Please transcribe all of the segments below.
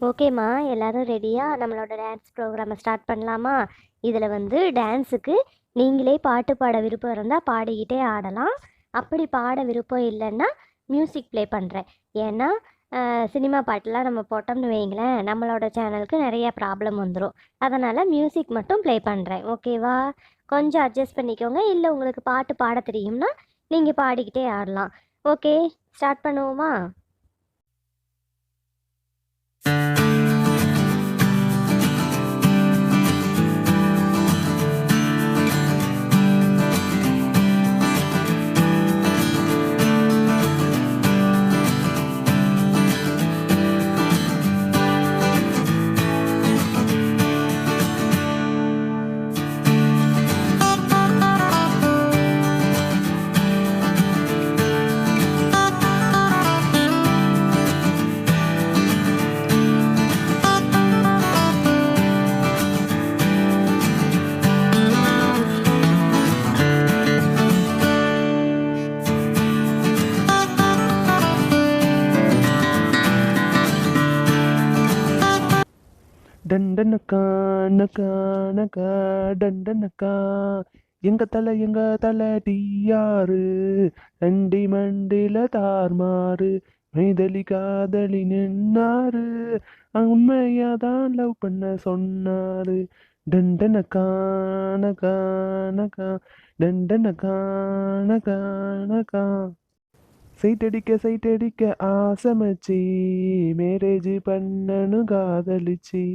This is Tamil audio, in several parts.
ஓகேம்மா, எல்லாரும் ரெடியா? நம்மளோட டான்ஸ் ப்ரோக்ராமை ஸ்டார்ட் பண்ணலாமா? இதில் வந்து டான்ஸுக்கு நீங்களே பாட்டு பாட விருப்பம் இருந்தால் பாடிக்கிட்டே ஆடலாம். அப்படி பாட விருப்பம் இல்லைன்னா மியூசிக் ப்ளே பண்ணுறேன். ஏன்னா சினிமா பாட்டெலாம் நம்ம போட்டோம்னு வைங்களேன், நம்மளோட சேனலுக்கு நிறையா ப்ராப்ளம் வந்துடும். அதனால் மியூசிக் மட்டும் ப்ளே பண்ணுறேன். ஓகேவா? கொஞ்சம் அட்ஜஸ்ட் பண்ணிக்கோங்க. இல்லை உங்களுக்கு பாட்டு பாட தெரியும்னா நீங்கள் பாடிக்கிட்டே ஆடலாம். ஓகே, ஸ்டார்ட் பண்ணுவோமா? டண்டனக்கா நக்கா நக்கா டண்டனக்கா எங்க தலை டியாரு தண்டி மண்டில தார்மாறு மைதலி காதலி நின்னாரு உண்மையாதான் லவ் பண்ண சொன்னாரு டண்டனக்கா நக்கா நக்கா டண்டனக்கா நக்கா நக்கா சைட்டடிக்க ஆசைமச்சி மேரேஜ் பண்ணனு காதலிச்சி.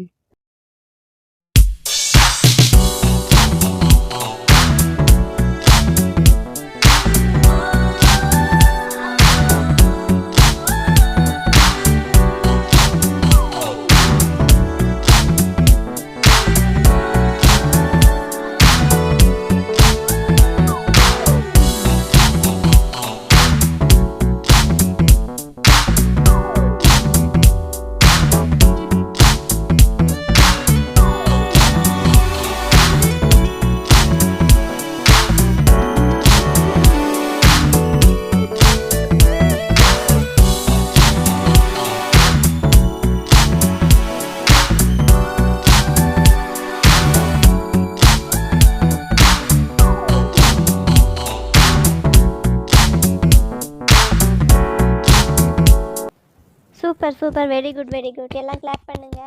Super super, very good very good. எல்லாம் கிளாப் பண்ணுங்க.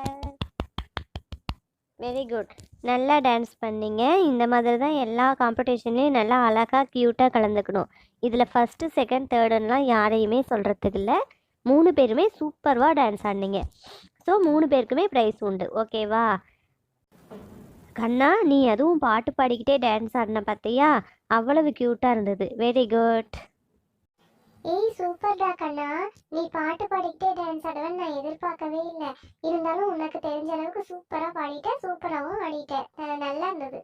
வெரி குட், நல்லா டான்ஸ் பண்ணீங்க. இந்த மாதிரி தான் எல்லா காம்படிஷன்லேயும் நல்லா அழகாக க்யூட்டாக கலந்துக்கணும். இதில் ஃபஸ்ட்டு செகண்ட் தேர்டுன்னெலாம் யாரையுமே சொல்கிறதுக்கு இல்லை. 3 பேருமே சூப்பராக டான்ஸ் ஆடினீங்க. ஸோ 3 பேருக்குமே ப்ரைஸ் உண்டு. ஓகேவா? கண்ணா, நீ அதுவும் பாட்டு பாடிக்கிட்டே டான்ஸ் ஆடின பார்த்தியா? அவ்வளவு க்யூட்டாக இருந்தது. Very good. ஏய் சூப்பர்டா கண்ணா, நீ பாட்டு பாடிக்கிட்டே டான்ஸ் ஆடுவேன்னு நான் எதிர்பார்க்கவே இல்லை. இருந்தாலும் உனக்கு தெரிஞ்ச அளவுக்கு சூப்பரா பாடிட்ட, சூப்பராகவும் ஆடிட்ட. நல்லா இருந்தது.